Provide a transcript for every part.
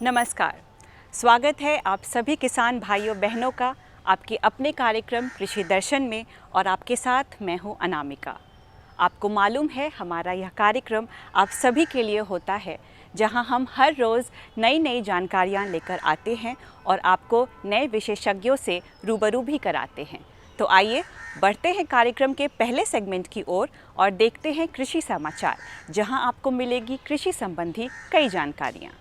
नमस्कार, स्वागत है आप सभी किसान भाइयों बहनों का आपके अपने कार्यक्रम कृषि दर्शन में। और आपके साथ मैं हूं अनामिका। आपको मालूम है हमारा यह कार्यक्रम आप सभी के लिए होता है, जहां हम हर रोज़ नई नई जानकारियां लेकर आते हैं और आपको नए विशेषज्ञों से रूबरू भी कराते हैं। तो आइए बढ़ते हैं कार्यक्रम के पहले सेगमेंट की ओर और देखते हैं कृषि समाचार, जहां आपको मिलेगी कृषि संबंधी कई जानकारियां।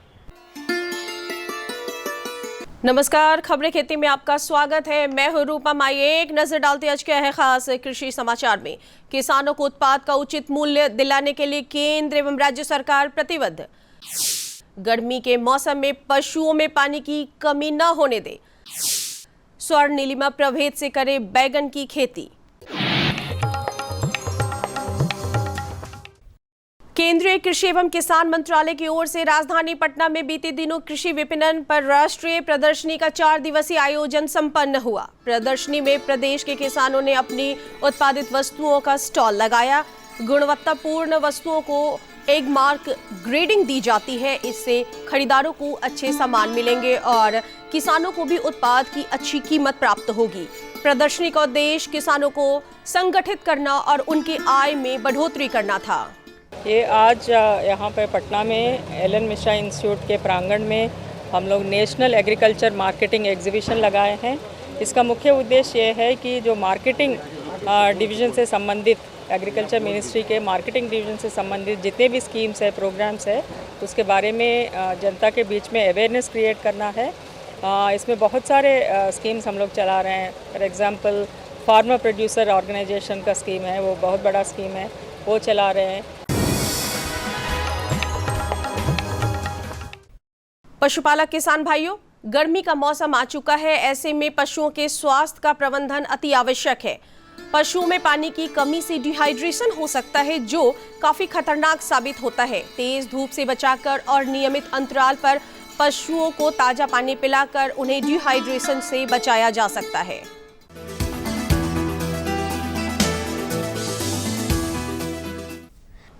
नमस्कार, खबरें खेती में आपका स्वागत है। मैं हूं रूपम। आइए एक नजर डालते आज क्या है खास कृषि समाचार में। किसानों को उत्पाद का उचित मूल्य दिलाने के लिए केंद्र एवं राज्य सरकार प्रतिबद्ध। गर्मी के मौसम में पशुओं में पानी की कमी न होने दे। स्वर्ण नीलिमा प्रभेद से करे बैगन की खेती। केंद्रीय कृषि एवं किसान मंत्रालय की ओर से राजधानी पटना में बीते दिनों कृषि विपणन पर राष्ट्रीय प्रदर्शनी का 4 दिवसीय आयोजन संपन्न हुआ। प्रदर्शनी में प्रदेश के किसानों ने अपनी उत्पादित वस्तुओं का स्टॉल लगाया। गुणवत्तापूर्ण वस्तुओं को एक मार्क ग्रेडिंग दी जाती है। इससे खरीदारों को अच्छे सामान मिलेंगे और किसानों को भी उत्पाद की अच्छी कीमत प्राप्त होगी। प्रदर्शनी का उद्देश्य किसानों को संगठित करना और उनकी आय में बढ़ोतरी करना था। ये आज यहाँ पे पटना में एलन मिश्रा इंस्टीट्यूट के प्रांगण में हम लोग नेशनल एग्रीकल्चर मार्केटिंग एग्जीबिशन लगाए हैं। इसका मुख्य उद्देश्य ये है कि जो मार्केटिंग डिवीज़न से संबंधित, एग्रीकल्चर मिनिस्ट्री के मार्केटिंग डिवीज़न से संबंधित जितने भी स्कीम्स है, प्रोग्राम्स है, उसके बारे में जनता के बीच में अवेयरनेस क्रिएट करना है। इसमें बहुत सारे स्कीम्स हम लोग चला रहे हैं। For example farmer producer organization का स्कीम है, वो बहुत बड़ा स्कीम है, वो चला रहे हैं। पशुपालक किसान भाइयों, गर्मी का मौसम आ चुका है। ऐसे में पशुओं के स्वास्थ्य का प्रबंधन अति आवश्यक है। पशुओं में पानी की कमी से डिहाइड्रेशन हो सकता है, जो काफी खतरनाक साबित होता है। तेज धूप से बचाकर और नियमित अंतराल पर पशुओं को ताजा पानी पिलाकर उन्हें डिहाइड्रेशन से बचाया जा सकता है।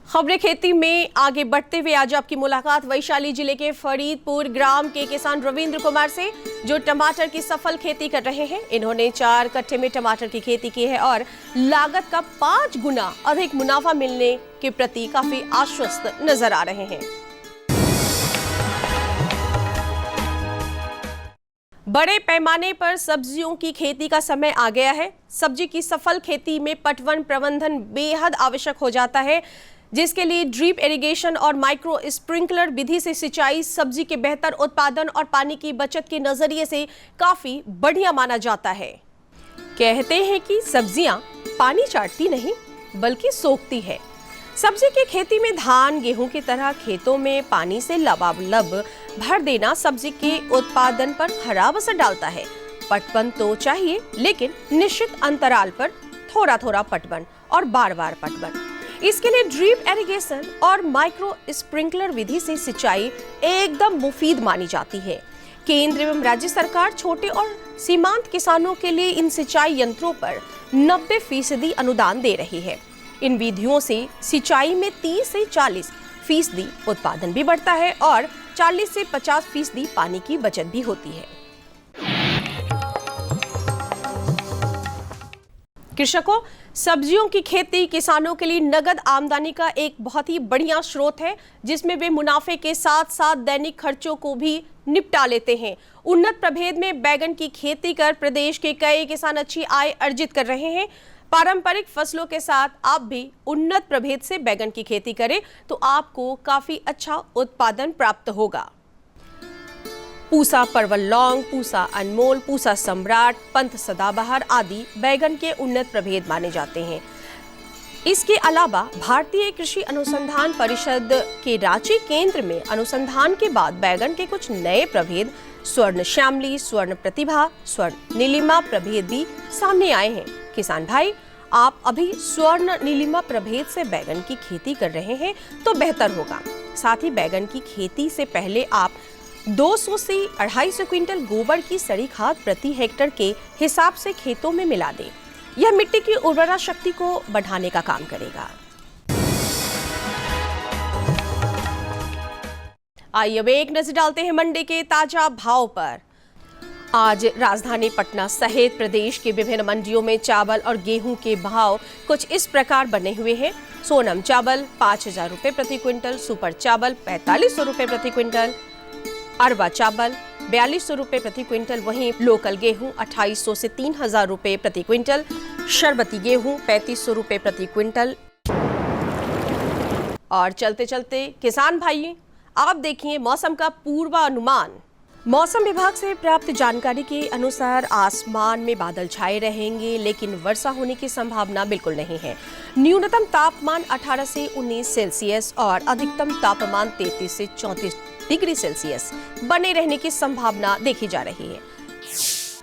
खबरें खेती में आगे बढ़ते हुए आज आपकी मुलाकात वैशाली जिले के फरीदपुर ग्राम के किसान रविंद्र कुमार से, जो टमाटर की सफल खेती कर रहे हैं। इन्होंने 4 कट्टे में टमाटर की खेती की है और लागत का 5 गुना अधिक मुनाफा मिलने के प्रति काफी आश्वस्त नजर आ रहे हैं। बड़े पैमाने पर सब्जियों की खेती का समय आ गया है। सब्जी की सफल खेती में पटवन प्रबंधन बेहद आवश्यक हो जाता है, जिसके लिए ड्रिप इरिगेशन और माइक्रो स्प्रिंकलर विधि से सिंचाई सब्जी के बेहतर उत्पादन और पानी की बचत के नजरिए से काफी बढ़िया माना जाता है। कहते हैं कि सब्जियां पानी चाटती नहीं बल्कि सोखती है। सब्जी की खेती में धान गेहूं की तरह खेतों में पानी से लबालब भर देना सब्जी के उत्पादन पर खराब असर डालता है। पटवन तो चाहिए, लेकिन निश्चित अंतराल पर थोड़ा थोड़ा पटवन और बार बार पटवन। इसके लिए ड्रिप इरिगेशन और माइक्रो स्प्रिंकलर विधि से सिंचाई एकदम मुफीद मानी जाती है। केंद्र एवं राज्य सरकार छोटे और सीमांत किसानों के लिए इन सिंचाई यंत्रों पर 90% अनुदान दे रही है। इन विधियों से सिंचाई में 30 से 40% उत्पादन भी बढ़ता है और 40 से 50% पानी की बचत भी होती है। कृषकों, सब्जियों की खेती किसानों के लिए नगद आमदनी का एक बहुत ही बढ़िया स्रोत है, जिसमें वे मुनाफे के साथ साथ दैनिक खर्चों को भी निपटा लेते हैं। उन्नत प्रभेद में बैगन की खेती कर प्रदेश के कई किसान अच्छी आय अर्जित कर रहे हैं। पारंपरिक फसलों के साथ आप भी उन्नत प्रभेद से बैगन की खेती करें तो आपको काफी अच्छा उत्पादन प्राप्त होगा। पूसा परवल लौंग, पूसा अनमोल, पूसा सम्राट, पंथ सदाबहार आदि बैगन के उन्नत प्रभेद माने जाते हैं। इसके अलावा भारतीय कृषि अनुसंधान परिषद के रांची केंद्र में अनुसंधान के बाद बैगन के कुछ नए प्रभेद स्वर्ण श्यामली, स्वर्ण प्रतिभा, स्वर्ण नीलिमा प्रभेद भी सामने आए हैं। किसान भाई, आप अभी स्वर्ण नीलिमा प्रभेद से बैगन की खेती कर रहे हैं तो बेहतर होगा। साथ ही बैगन की खेती से पहले आप 200 से 250 क्विंटल गोबर की सड़ी खाद प्रति हेक्टेयर के हिसाब से खेतों में मिला दें। यह मिट्टी की उर्वरा शक्ति को बढ़ाने का काम करेगा। आइए अब एक नजर डालते हैं मंडी के ताजा भाव पर। आज राजधानी पटना सहित प्रदेश के विभिन्न मंडियों में चावल और गेहूं के भाव कुछ इस प्रकार बने हुए हैं। सोनम चावल 5,000 रुपए प्रति क्विंटल, सुपर चावल 4,500 रुपए प्रति क्विंटल, अरवा चावल 4,200 रुपए प्रति क्विंटल, वहीं लोकल गेहूं 2,800 से 3,000 रुपए प्रति क्विंटल, शरबती गेहूं 3,500 रुपए प्रति क्विंटल। और चलते चलते किसान भाई, आप देखिए मौसम का पूर्वानुमान। मौसम विभाग से प्राप्त जानकारी के अनुसार आसमान में बादल छाए रहेंगे, लेकिन वर्षा होने की संभावना बिल्कुल नहीं है। न्यूनतम तापमान 18 से 19 सेल्सियस और अधिकतम तापमान 33 से 34 डिग्री सेल्सियस बने रहने की संभावना देखी जा रही है।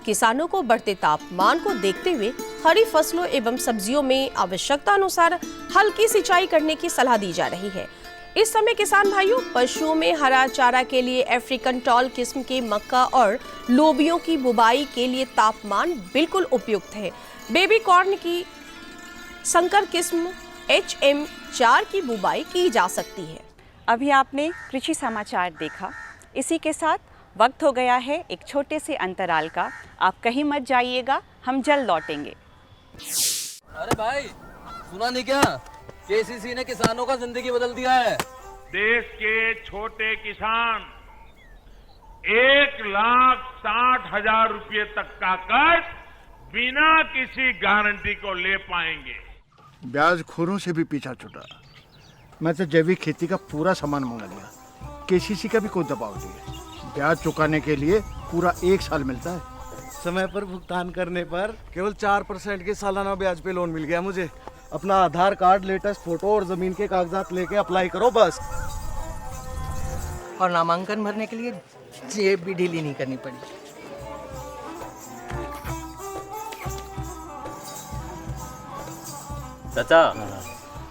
किसानों को बढ़ते तापमान को देखते हुए हरी फसलों एवं सब्जियों में आवश्यकता अनुसार हल्की सिंचाई करने की सलाह दी जा रही है। इस समय किसान भाइयों, पशुओं में हरा चारा के लिए अफ्रीकन टॉल किस्म के मक्का और लोबियों की बुवाई के लिए तापमान बिल्कुल उपयुक्त है। बेबी कॉर्न की संकर किस्म HM4 की बुवाई की जा सकती है। अभी आपने कृषि समाचार देखा। इसी के साथ वक्त हो गया है एक छोटे से अंतराल का। आप कहीं मत जाइएगा, हम जल्द लौटेंगे। अरे भाई, सुना नहीं क्या? केसीसी ने किसानों का जिंदगी बदल दिया है। देश के छोटे किसान 1,60,000 रुपये तक का कर्ज बिना किसी गारंटी को ले पाएंगे। ब्याज खोरों से भी पीछा छूटा। मैं तो जैविक खेती का पूरा सामान मंगा लिया। केसीसी का भी कोई दबाव नहीं है। ब्याज चुकाने के लिए पूरा 1 साल मिलता है। समय पर भुगतान करने पर केवल 4% के सालाना ब्याज पे लोन मिल गया मुझे। अपना आधार कार्ड, लेटेस्ट फोटो और जमीन के कागजात लेके अप्लाई करो बस। और नामांकन भरने के लिए जेब भी ढीली नहीं करनी पड़ी। चाचा,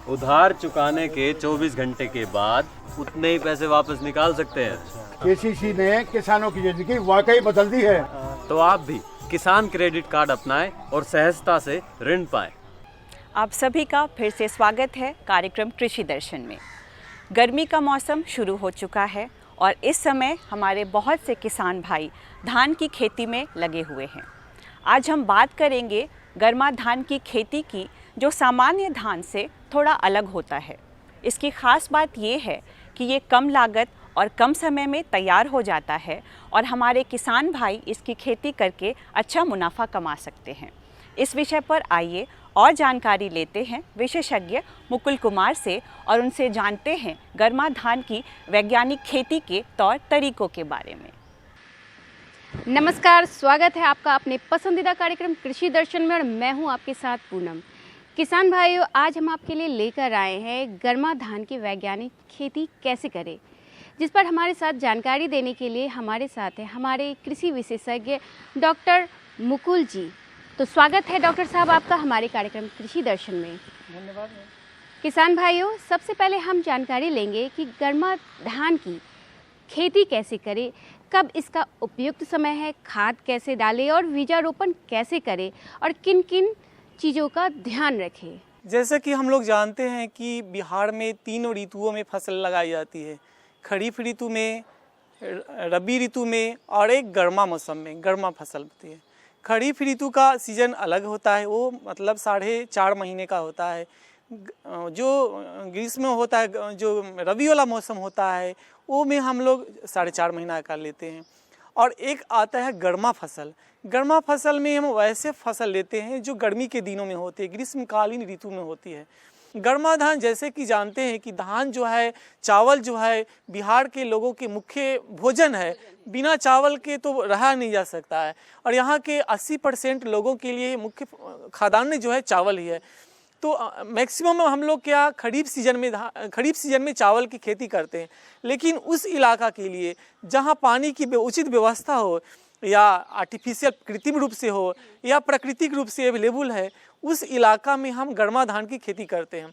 उधार चुकाने के 24 घंटे के बाद उतने ही पैसे वापस निकाल सकते हैं। केसीसी ने किसानों की जिंदगी वाकई बदल दी है। तो आप भी किसान क्रेडिट कार्ड अपनाएं और सहजता से ऋण पाएं। आप सभी का फिर से स्वागत है कार्यक्रम कृषि दर्शन में। गर्मी का मौसम शुरू हो चुका है और इस समय हमारे बहुत से किसान भाई धान की खेती में लगे हुए हैं। आज हम बात करेंगे गर्मा धान की खेती की, जो सामान्य धान से थोड़ा अलग होता है। इसकी ख़ास बात ये है कि ये कम लागत और कम समय में तैयार हो जाता है और हमारे किसान भाई इसकी खेती करके अच्छा मुनाफा कमा सकते हैं। इस विषय पर आइए और जानकारी लेते हैं विशेषज्ञ मुकुल कुमार से और उनसे जानते हैं गर्मा धान की वैज्ञानिक खेती के तौर तरीकों के बारे में। नमस्कार, स्वागत है आपका अपने पसंदीदा कार्यक्रम कृषि दर्शन में और मैं हूं आपके साथ पूनम। किसान भाइयों, आज हम आपके लिए लेकर आए हैं गर्मा धान की वैज्ञानिक खेती कैसे करें, जिस पर हमारे साथ जानकारी देने के लिए हमारे साथ हैं हमारे कृषि विशेषज्ञ डॉक्टर मुकुल जी। तो स्वागत है डॉक्टर साहब आपका हमारे कार्यक्रम कृषि दर्शन में। धन्यवाद। किसान भाइयों, सबसे पहले हम जानकारी लेंगे कि गर्मा धान की खेती कैसे करें, कब इसका उपयुक्त समय है, खाद कैसे डालें और बीजारोपण कैसे करें और किन किन चीज़ों का ध्यान रखें। जैसे कि हम लोग जानते हैं कि बिहार में 3 ऋतुओं में फसल लगाई जाती है। खरीफ ऋतु में, रबी ऋतु में और एक गर्मा मौसम में गर्मा फसल होती है। खरीफ ऋतु का सीज़न अलग होता है, वो मतलब 4.5 महीने का होता है। जो ग्रीष्म में होता है, जो रबी वाला मौसम होता है, वो में हम लोग 4.5 महीना का लेते हैं। और एक आता है गर्मा फसल। गर्मा फसल में हम वैसे फसल लेते हैं जो गर्मी के दिनों में होती है, ग्रीष्मकालीन ऋतु में होती है। गर्मा धान, जैसे कि जानते हैं कि धान जो है, चावल जो है बिहार के लोगों के मुख्य भोजन है। बिना चावल के तो रहा नहीं जा सकता है और यहाँ के 80% लोगों के लिए मुख्य खाद्यान्न जो है चावल ही है। तो मैक्सिमम हम लोग क्या खरीफ सीजन में चावल की खेती करते हैं, लेकिन उस इलाका के लिए जहाँ पानी की उचित व्यवस्था हो या आर्टिफिशियल कृत्रिम रूप से हो या प्राकृतिक रूप से अवेलेबल है, उस इलाका में हम गर्मा धान की खेती करते हैं।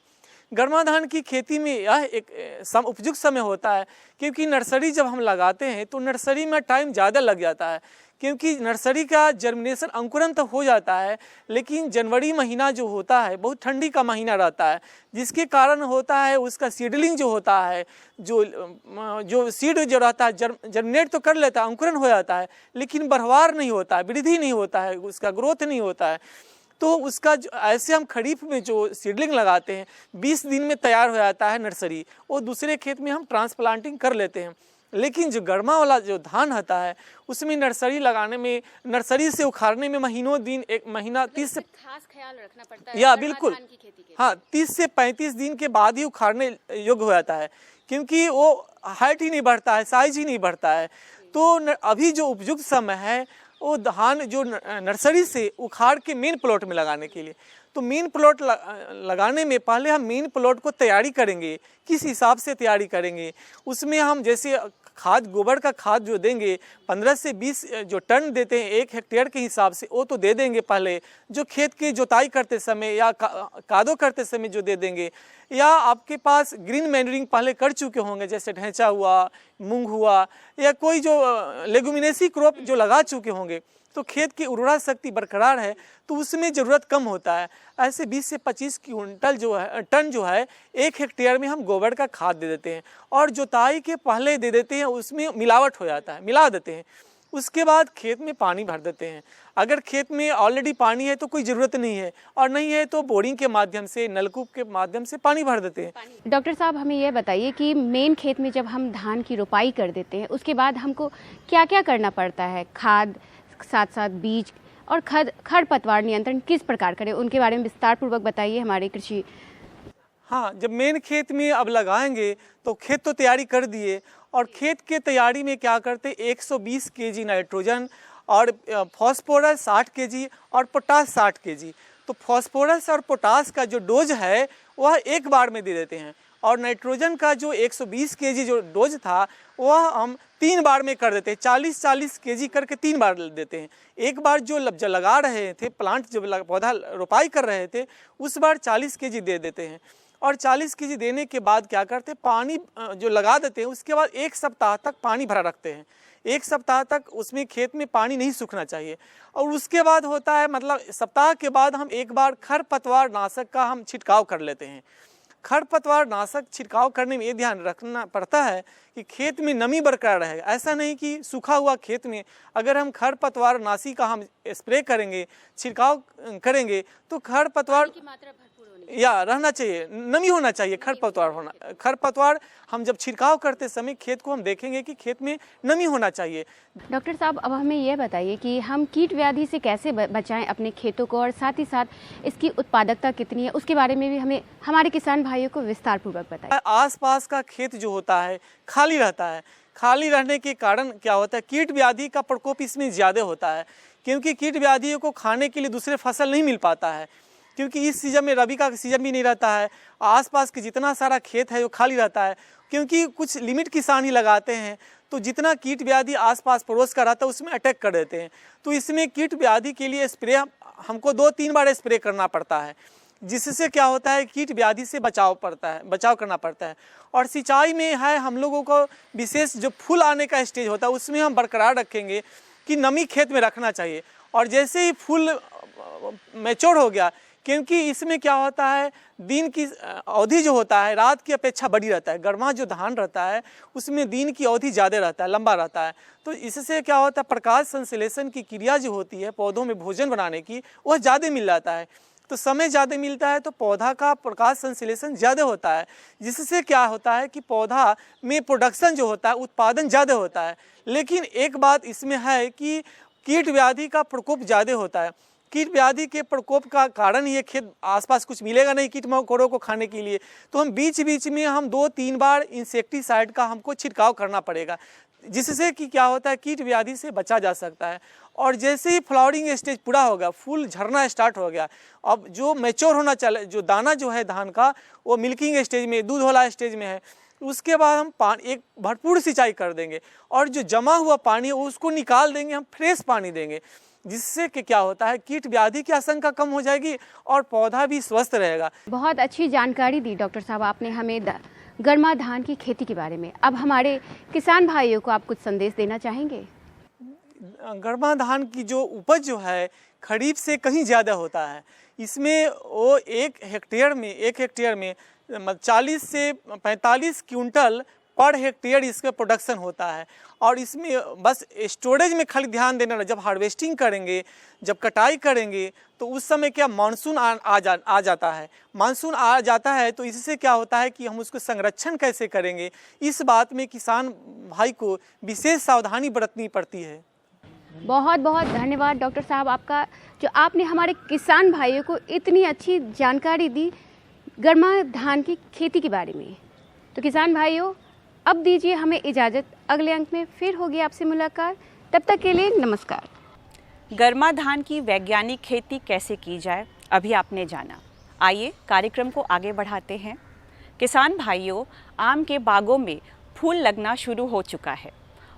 गर्मा धान की खेती में यह एक उपयुक्त समय होता है, क्योंकि नर्सरी जब हम लगाते हैं तो नर्सरी में टाइम ज़्यादा लग जाता है, क्योंकि नर्सरी का जर्मिनेशन अंकुरन तो हो जाता है, लेकिन जनवरी महीना जो होता है बहुत ठंडी का महीना रहता है, जिसके कारण होता है उसका सीडलिंग जो होता है, जो सीड जो रहता है जर्मिनेट तो कर लेता है, अंकुरन हो जाता है, लेकिन बढ़वार नहीं होता है, वृद्धि नहीं होता है, उसका ग्रोथ नहीं होता है। तो उसका ऐसे हम खरीफ में जो सीडलिंग लगाते हैं 20 दिन में तैयार हो जाता है नर्सरी, और दूसरे खेत में हम ट्रांसप्लांटिंग कर लेते हैं। लेकिन जो गर्मा वाला जो धान होता है उसमें नर्सरी लगाने में, नर्सरी से उखाड़ने में महीनों दिन, 1 महीना 30 से खास ख्याल रखना पड़ता है या बिल्कुल हाँ 30 से 35 दिन के बाद ही उखाड़ने योग्य हो जाता है, क्योंकि वो हाइट ही नहीं बढ़ता है, साइज ही नहीं बढ़ता है। तो अभी जो उपयुक्त समय है वो धान जो नर्सरी से उखाड़ के मेन प्लॉट में लगाने के लिए, तो मेन प्लॉट लगाने में पहले हम मेन प्लॉट को तैयारी करेंगे। किस हिसाब से तैयारी करेंगे, उसमें हम जैसे खाद, गोबर का खाद जो देंगे 15 से 20 जो टन देते हैं 1 हेक्टेयर के हिसाब से, वो तो दे देंगे पहले, जो खेत की जोताई करते समय या कादो करते समय जो दे देंगे। या आपके पास ग्रीन मैन्यूरिंग पहले कर चुके होंगे, जैसे ढैंचा हुआ, मूंग हुआ, या कोई जो लेगुमिनेसी क्रॉप जो लगा चुके होंगे, तो खेत की उर्वरा शक्ति बरकरार है, तो उसमें ज़रूरत कम होता है। ऐसे 20 से 25 क्विंटल जो है टन जो है 1 हेक्टेयर में हम गोबर का खाद दे देते हैं, और जोताई के पहले दे देते हैं, उसमें मिलावट हो जाता है, मिला देते हैं। उसके बाद खेत में पानी भर देते हैं। अगर खेत में ऑलरेडी पानी है तो कोई ज़रूरत नहीं है, और नहीं है तो बोरिंग के माध्यम से, नलकूप के माध्यम से पानी भर देते हैं। डॉक्टर साहब, हमें यह बताइए कि मेन खेत में जब हम धान की रोपाई कर देते हैं उसके बाद हमको क्या क्या करना पड़ता है? खाद, साथ साथ बीज और खरपतवार नियंत्रण किस प्रकार करें, उनके बारे में विस्तार पूर्वक बताइए हमारे कृषि। हाँ, जब मेन खेत में अब लगाएंगे तो खेत तो तैयारी कर दिए, और खेत के तैयारी में क्या करते 120 केजी नाइट्रोजन और फॉस्फोरस 60 केजी और पोटास 60 केजी। तो फॉस्फोरस और पोटास का जो डोज है वह एक बार में दे देते हैं, और नाइट्रोजन का जो 120 केजी जो डोज था वह हम 3 बार में कर देते हैं, 40-40 केजी करके 3 बार देते हैं। एक बार जो लगा रहे थे प्लांट, जब पौधा रोपाई कर रहे थे उस बार 40 केजी दे देते हैं, और 40 केजी देने के बाद क्या करते हैं, पानी जो लगा देते हैं उसके बाद 1 सप्ताह तक पानी भरा रखते हैं। 1 सप्ताह तक उसमें खेत में पानी नहीं सूखना चाहिए, और उसके बाद होता है, मतलब सप्ताह के बाद हम एक बार खरपतवार नाशक का हम छिड़काव कर लेते हैं। खरपतवार नाशक छिड़काव करने में ये ध्यान रखना पड़ता है कि खेत में नमी बरकरार रहेगा। ऐसा नहीं कि सूखा हुआ खेत में अगर हम खरपतवार नाशी का हम स्प्रे करेंगे, छिड़काव करेंगे, तो खरपतवार की मात्रा या रहना चाहिए, नमी होना चाहिए, खरपतवार हम जब छिड़काव करते समय खेत को हम देखेंगे कि खेत में नमी होना चाहिए। डॉक्टर साहब, अब हमें यह बताइए कि हम कीट व्याधि से कैसे बचाएं अपने खेतों को, और साथ ही साथ इसकी उत्पादकता कितनी है उसके बारे में भी हमें हमारे किसान भाइयों को विस्तार पूर्वक बताइए। आसपास का खेत जो होता है खाली रहता है, खाली रहने के कारण क्या होता है, कीट व्याधि का प्रकोप इसमें ज़्यादा होता है, क्योंकि कीट व्याधियों को खाने के लिए दूसरे फसल नहीं मिल पाता है, क्योंकि इस सीजन में रबी का सीजन भी नहीं रहता है। आसपास के जितना सारा खेत है वो खाली रहता है, क्योंकि कुछ लिमिट किसान ही लगाते हैं, तो जितना कीट व्याधि आसपास पड़ोस का रहता है उसमें अटैक कर देते हैं। तो इसमें कीट व्याधि के लिए स्प्रे हमको 2-3 बार स्प्रे करना पड़ता है, जिससे क्या होता है कीट व्याधि से बचाव करना पड़ता है। और सिंचाई में है हम लोगों को विशेष जो फूल आने का स्टेज होता है उसमें हम बरकरार रखेंगे कि नमी खेत में रखना चाहिए, और जैसे ही फूल मैच्योर हो गया, क्योंकि इसमें क्या होता है दिन की अवधि जो होता है रात की अपेक्षा बड़ी रहता है। गर्मा जो धान रहता है उसमें दिन की अवधि ज़्यादा रहता है, लंबा रहता है, तो इससे क्या होता है प्रकाश संश्लेषण की क्रिया जो होती है पौधों में भोजन बनाने की वह ज़्यादा मिल जाता है। तो समय ज़्यादा मिलता है तो पौधा का प्रकाश संश्लेषण ज़्यादा होता है, जिससे क्या होता है कि पौधा में प्रोडक्शन जो होता है उत्पादन ज़्यादा होता है। लेकिन एक बात इसमें है कि कीट व्याधि का प्रकोप ज़्यादा होता है। कीट व्याधि के प्रकोप का कारण ये खेत आसपास कुछ मिलेगा नहीं कीट मकोड़ों को खाने के लिए, तो हम बीच बीच में हम 2-3 बार इंसेक्टिसाइड का हमको छिड़काव करना पड़ेगा। जिससे कि क्या होता है, कीट व्याधि से बचा जा सकता है। और जैसे ही फ्लावरिंग स्टेज पूरा हो गया, फूल झरना स्टार्ट हो गया, अब जो मैच्योर होना चले, जो दाना जो है धान का वो मिल्किंग स्टेज में, दूध वाला स्टेज में है, उसके बाद हम एक भरपूर सिंचाई कर देंगे और जो जमा हुआ पानी है उसको निकाल देंगे, हम फ्रेश पानी देंगे, जिससे कि क्या होता है, कीट व्याधि की आशंका कम हो जाएगी और पौधा भी स्वस्थ रहेगा। बहुत अच्छी जानकारी दी डॉक्टर साहब आपने हमें गर्मा धान की खेती के बारे में। अब हमारे किसान भाइयों को आप कुछ संदेश देना चाहेंगे? गर्मा धान की जो उपज जो है खरीफ से कहीं ज़्यादा होता है। इसमें वो एक हेक्टेयर में 40 से 45 क्विंटल पर हेक्टेयर इसका प्रोडक्शन होता है। और इसमें बस स्टोरेज में खाली ध्यान देना, जब हार्वेस्टिंग करेंगे, जब कटाई करेंगे तो उस समय क्या मानसून आ जाता है। मानसून आ जाता है तो इससे क्या होता है कि हम उसको संरक्षण कैसे करेंगे, इस बात में किसान भाई को विशेष सावधानी बरतनी पड़ती है। बहुत बहुत धन्यवाद डॉक्टर साहब आपका, जो आपने हमारे किसान भाइयों को इतनी अच्छी जानकारी दी गर्मा धान की खेती के बारे में। तो किसान भाइयों, अब दीजिए हमें इजाज़त, अगले अंक में फिर होगी आपसे मुलाकात। तब तक के लिए नमस्कार। गर्मा धान की वैज्ञानिक खेती कैसे की जाए, अभी आपने जाना। आइए कार्यक्रम को आगे बढ़ाते हैं। किसान भाइयों, आम के बागों में फूल लगना शुरू हो चुका है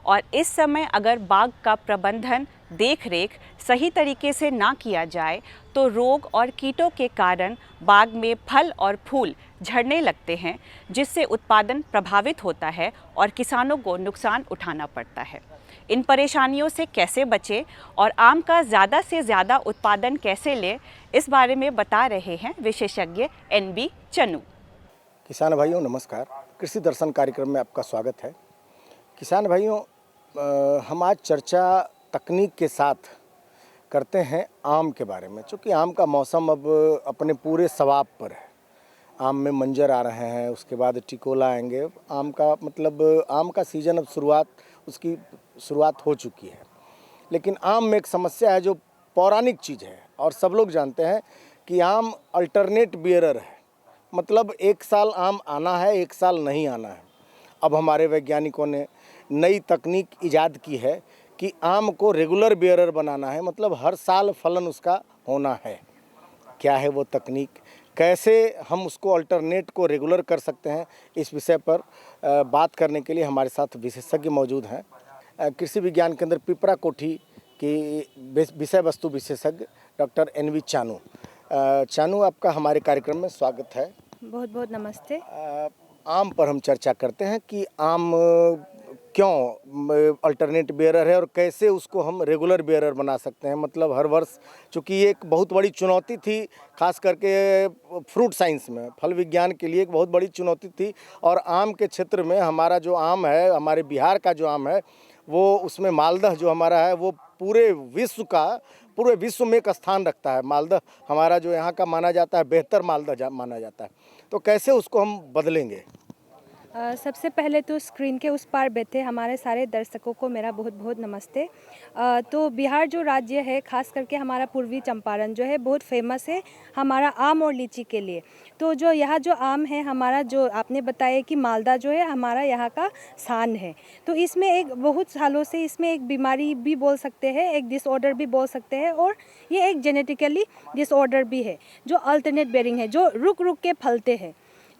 और इस समय अगर बाग का प्रबंधन, देख रेख सही तरीके से ना किया जाए तो रोग और कीटों के कारण बाग में फल और फूल झड़ने लगते हैं, जिससे उत्पादन प्रभावित होता है और किसानों को नुकसान उठाना पड़ता है। इन परेशानियों से कैसे बचें और आम का ज़्यादा से ज़्यादा उत्पादन कैसे लें, इस बारे में बता रहे हैं विशेषज्ञ NB चन्नू। किसान भाइयों नमस्कार, कृषि दर्शन कार्यक्रम में आपका स्वागत है। किसान भाइयों, हम आज चर्चा तकनीक के साथ करते हैं आम के बारे में, क्योंकि आम का मौसम अब अपने पूरे सवाब पर है। आम में मंजर आ रहे हैं, उसके बाद टिकोला आएंगे। आम का मतलब आम का सीज़न अब उसकी शुरुआत हो चुकी है। लेकिन आम में एक समस्या है जो पौराणिक चीज़ है और सब लोग जानते हैं कि आम अल्टरनेट बियरर है। मतलब एक साल आम आना है, एक साल नहीं आना है। अब हमारे वैज्ञानिकों ने नई तकनीक इजाद की है कि आम को रेगुलर बियरर बनाना है, मतलब हर साल फलन उसका होना है। क्या है वो तकनीक, कैसे हम उसको अल्टरनेट को रेगुलर कर सकते हैं, इस विषय पर बात करने के लिए हमारे साथ विशेषज्ञ मौजूद हैं। कृषि विज्ञान केंद्र पिपरा कोठी की विषय वस्तु विशेषज्ञ डॉक्टर NB चानू। चानू, आपका हमारे कार्यक्रम में स्वागत है। बहुत बहुत नमस्ते। आम पर हम चर्चा करते हैं कि आम क्यों अल्टरनेट बेयरर है और कैसे उसको हम रेगुलर बेयरर बना सकते हैं। मतलब हर वर्ष, चूँकि ये एक बहुत बड़ी चुनौती थी, खास करके फ्रूट साइंस में, फल विज्ञान के लिए एक बहुत बड़ी चुनौती थी। और आम के क्षेत्र में हमारा जो आम है, हमारे बिहार का जो आम है, वो उसमें मालदह जो हमारा है वो पूरे विश्व में एक स्थान रखता है। मालदह हमारा जो यहाँ का माना जाता है बेहतर मालदह माना जाता है। तो कैसे उसको हम बदलेंगे? सबसे पहले तो स्क्रीन के उस पार बैठे हमारे सारे दर्शकों को मेरा बहुत बहुत नमस्ते। तो बिहार जो राज्य है, खास करके हमारा पूर्वी चंपारण जो है, बहुत फेमस है हमारा आम और लीची के लिए। तो जो यहाँ जो आम है हमारा, जो आपने बताया कि मालदा जो है हमारा यहाँ का शान है। तो इसमें एक बहुत सालों से इसमें एक बीमारी भी बोल सकते हैं, एक डिसऑर्डर भी बोल सकते हैं, और ये एक जेनेटिकली डिसऑर्डर भी है जो अल्टरनेट बेयरिंग है, जो रुक रुक के फलते हैं।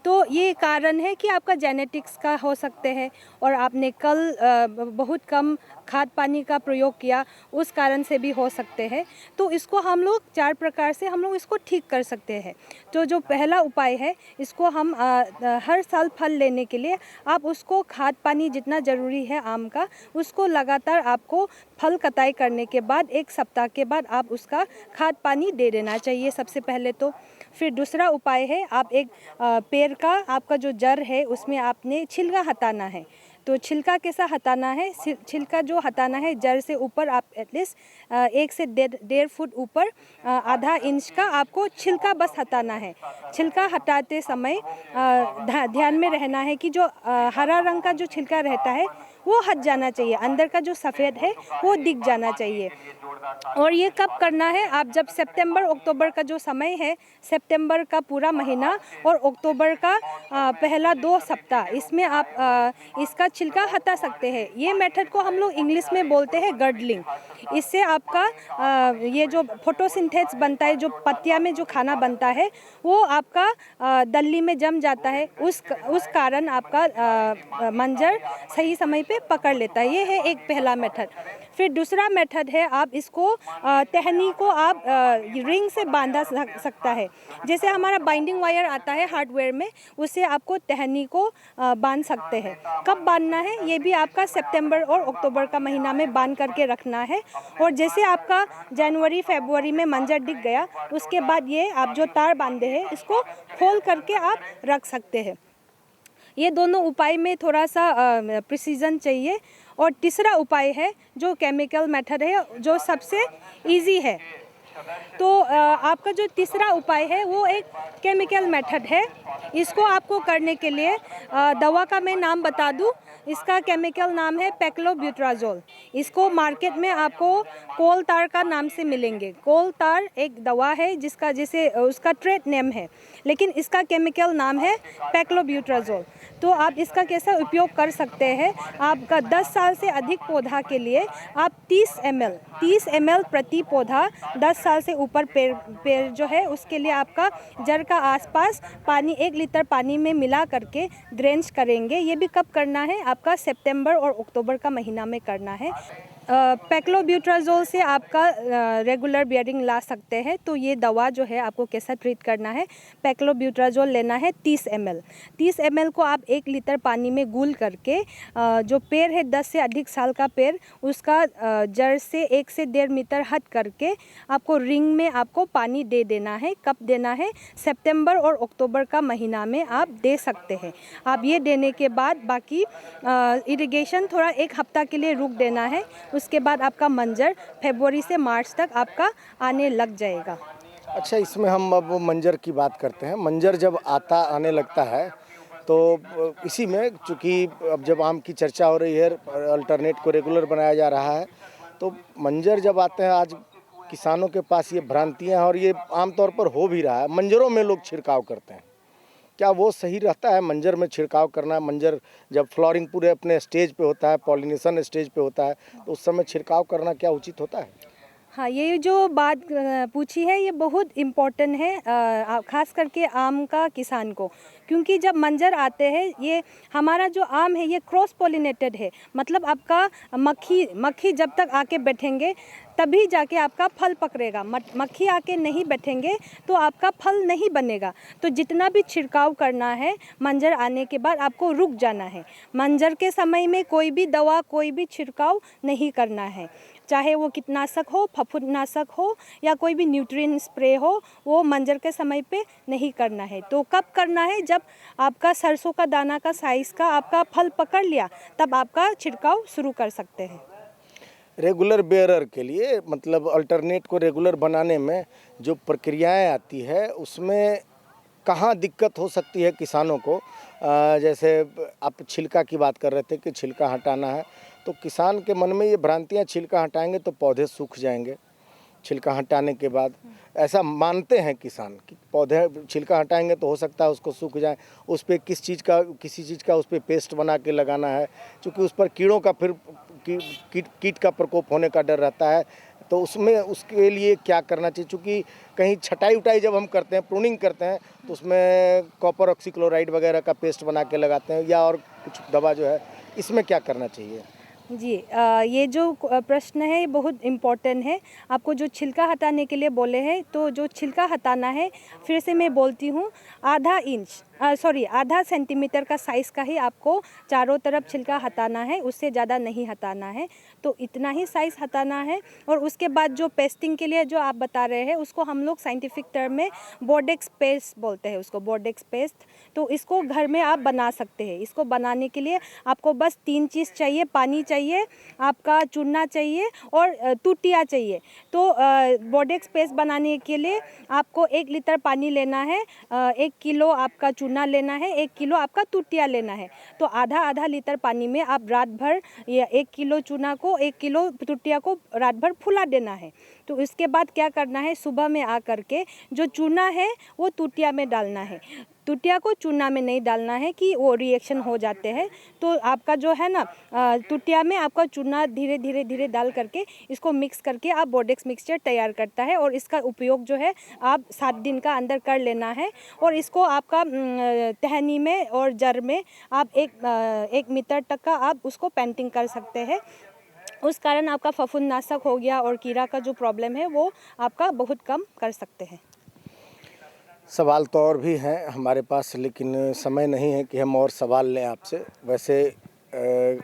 तो ये कारण है कि आपका जेनेटिक्स का हो सकते हैं और आपने कल बहुत कम खाद पानी का प्रयोग किया, उस कारण से भी हो सकते हैं। तो इसको हम लोग 4 प्रकार से हम लोग इसको ठीक कर सकते हैं। तो जो पहला उपाय है, इसको हम हर साल फल लेने के लिए आप उसको खाद पानी जितना ज़रूरी है आम का, उसको लगातार आपको फल कटाई करने के बाद 1 सप्ताह के बाद आप उसका खाद पानी दे देना चाहिए सबसे पहले तो। फिर दूसरा उपाय है, आप एक पेड़ का आपका जो जड़ है उसमें आपने छिलका हटाना है। तो छिलका कैसा हटाना है? छिलका जो हटाना है जड़ से ऊपर आप एटलीस्ट 1 से 1.5 फुट ऊपर आधा इंच का आपको छिलका बस हटाना है। छिलका हटाते समय ध्यान में रहना है कि जो हरा रंग का जो छिलका रहता है वो हट जाना चाहिए, अंदर का जो सफ़ेद है वो दिख जाना चाहिए। और ये कब करना है, आप जब सितंबर अक्टूबर का जो समय है, सितंबर का पूरा महीना और अक्टूबर का पहला 2 सप्ताह, इसमें आप इसका छिलका हटा सकते हैं। ये मेथड को हम लोग इंग्लिश में बोलते हैं गर्डलिंग। इससे आपका ये जो फोटोसिंथेसिस बनता है, जो पत्तियां में जो खाना बनता है, वो आपका दल्ली में जम जाता है। उस कारण आपका मंजर सही समय पे पकड़ लेता है। ये है एक पहला मेथड। फिर दूसरा मेथड है, आप इसको टहनी को आप रिंग से बांधा सकता है। जैसे हमारा बाइंडिंग वायर आता है हार्डवेयर में, उससे आपको टहनी को बांध सकते हैं। कब बांधना है, ये भी आपका सितंबर और अक्टूबर का महीना में बांध करके रखना है। और जैसे आपका जनवरी फरवरी में मंजर दिख गया, उसके बाद ये आप जो तार बांधे हैं, इसको खोल करके आप रख सकते हैं। ये दोनों उपाय में थोड़ा सा प्रिसीजन चाहिए। और तीसरा उपाय है जो केमिकल मेथड है, जो सबसे इजी है। तो आपका जो तीसरा उपाय है वो एक केमिकल मेथड है। इसको आपको करने के लिए दवा का मैं नाम बता दूं, इसका केमिकल नाम है पेक्लोब्यूट्राजोल। इसको मार्केट में आपको कोल तार का नाम से मिलेंगे। कोल तार एक दवा है जिसका जैसे उसका ट्रेड नेम है, लेकिन इसका केमिकल नाम है पेक्लोब्यूट्राजोल। तो आप इसका कैसा उपयोग कर सकते हैं, आपका 10 साल से अधिक पौधा के लिए आप 30 ml प्रति पौधा 10 साल से ऊपर पेड़ जो है उसके लिए आपका जड़ का आसपास पानी 1 लीटर पानी में मिला करके ड्रेंच करेंगे। ये भी कब करना है, आपका सितंबर और अक्टूबर का महीना में करना है। पेक्लोब्यूट्राजोल से आपका रेगुलर बियरिंग ला सकते हैं। तो ये दवा जो है आपको कैसा ट्रीट करना है, पेक्लोब्यूट्राजोल लेना है 30 ml को आप 1 लीटर पानी में घुल करके जो पेड़ है 10 से अधिक साल का पेड़, उसका जड़ से 1 से 1.5 मीटर हट करके आपको रिंग में आपको पानी दे देना है। कब देना है, सितंबर और अक्टूबर का महीना में आप दे सकते हैं। आप ये देने के बाद बाकी इरिगेशन थोड़ा 1 हफ्ता के लिए रुक देना है। उसके बाद आपका मंजर फरवरी से मार्च तक आपका आने लग जाएगा। अच्छा, इसमें हम अब मंजर की बात करते हैं। मंजर जब आने लगता है तो इसी में चूँकि अब जब आम की चर्चा हो रही है, अल्टरनेट को रेगुलर बनाया जा रहा है, तो मंजर जब आते हैं, आज किसानों के पास ये भ्रांतियाँ और ये आमतौर पर हो भी रहा है, मंजरों में लोग छिड़काव करते हैं। क्या वो सही रहता है मंजर में छिड़काव करना? मंजर जब फ्लॉरिंग पूरे अपने स्टेज पे होता है, पॉलिनेशन स्टेज पे होता है, तो उस समय छिड़काव करना क्या उचित होता है? हाँ, ये जो बात पूछी है ये बहुत इम्पोर्टेंट है, ख़ास करके आम का किसान को। क्योंकि जब मंजर आते हैं, ये हमारा जो आम है ये क्रॉस पॉलिनेटेड है। मतलब आपका मक्खी जब तक आके बैठेंगे तभी जाके आपका फल पकड़ेगा। मक्खी आके नहीं बैठेंगे तो आपका फल नहीं बनेगा। तो जितना भी छिड़काव करना है मंजर आने के बाद आपको रुक जाना है। मंजर के समय में कोई भी दवा, कोई भी छिड़काव नहीं करना है, चाहे वो कीटनाशक हो, फफूंदनाशक हो या कोई भी न्यूट्रिएंट स्प्रे हो, वो मंजर के समय पे नहीं करना है। तो कब करना है, जब आपका सरसों का दाना का साइज़ का आपका फल पकड़ लिया, तब आपका छिड़काव शुरू कर सकते हैं। रेगुलर बेयरर के लिए, मतलब अल्टरनेट को रेगुलर बनाने में जो प्रक्रियाएं आती है, उसमें कहाँ दिक्कत हो सकती है किसानों को? जैसे आप छिलका की बात कर रहे थे कि छिलका हटाना है, तो किसान के मन में ये भ्रांतियाँ, छिलका हटाएंगे तो पौधे सूख जाएंगे। छिलका हटाने के बाद ऐसा मानते हैं किसान कि पौधे छिलका हटाएंगे तो हो सकता है उसको सूख जाए। उस पर किसी चीज़ का उस पर पेस्ट बना के लगाना है, क्योंकि उस पर कीड़ों का फिर कीट का प्रकोप होने का डर रहता है। तो उसके लिए क्या करना चाहिए? चूँकि कहीं छटाई उटाई जब हम करते हैं, प्रूनिंग करते हैं, तो उसमें कॉपर ऑक्सीक्लोराइड वगैरह का पेस्ट बना के लगाते हैं, या और कुछ दवा जो है, इसमें क्या करना चाहिए? जी, ये जो प्रश्न है ये बहुत इम्पोर्टेंट है। आपको जो छिलका हटाने के लिए बोले हैं, तो जो छिलका हटाना है, फिर से मैं बोलती हूँ, आधा सेंटीमीटर का साइज़ का ही आपको चारों तरफ छिलका हटाना है, उससे ज़्यादा नहीं हटाना है। तो इतना ही साइज़ हटाना है। और उसके बाद जो पेस्टिंग के लिए जो आप बता रहे हैं, उसको हम लोग साइंटिफिक टर्म में बोर्डेक्स पेस्ट बोलते हैं, उसको बोर्डेक्स पेस्ट। तो इसको घर में आप बना सकते हैं। इसको बनाने के लिए आपको बस 3 चीज़ चाहिए, पानी चाहिए, आपका चूना चाहिए और टूटिया चाहिए। तो बोर्डेक्स पेस्ट बनाने के लिए आपको 1 लीटर पानी लेना है, 1 किलो आपका चूना चूना लेना है, 1 किलो आपका तुटिया लेना है। तो आधा आधा लीटर पानी में आप रात भर या 1 किलो चूना को 1 किलो तुटिया को रात भर फुला देना है। तो इसके बाद क्या करना है, सुबह में आ करके जो चूना है वो तुटिया में डालना है। तुटिया को चूना में नहीं डालना है कि वो रिएक्शन हो जाते हैं। तो आपका जो है ना तुटिया में आपका चूना धीरे धीरे धीरे डाल करके इसको मिक्स करके आप बोर्डेक्स मिक्सचर तैयार करता है और इसका उपयोग जो है आप 7 दिन का अंदर कर लेना है। और इसको आपका टहनी में और जड़ में आप 1 मीटर तक का आप उसको पेंटिंग कर सकते हैं। उस कारण आपका फफूंदनाशक हो गया और कीड़ा का जो प्रॉब्लम है वो आपका बहुत कम कर सकते हैं। सवाल तो और भी हैं हमारे पास, लेकिन समय नहीं है कि हम और सवाल लें आपसे। वैसे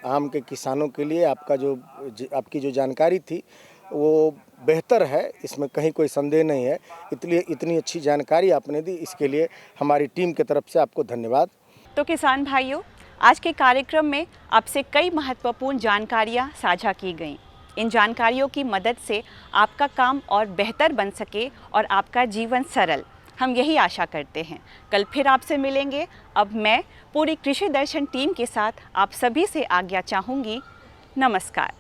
आम के किसानों के लिए आपकी जो जानकारी थी वो बेहतर है, इसमें कहीं कोई संदेह नहीं है। इतनी अच्छी जानकारी आपने दी, इसके लिए हमारी टीम की तरफ से आपको धन्यवाद। तो किसान भाइयों, आज के कार्यक्रम में आपसे कई महत्वपूर्ण जानकारियाँ साझा की गईं। इन जानकारियों की मदद से आपका काम और बेहतर बन सके और आपका जीवन सरल, हम यही आशा करते हैं। कल फिर आपसे मिलेंगे। अब मैं पूरी कृषि दर्शन टीम के साथ आप सभी से आज्ञा चाहूँगी। नमस्कार।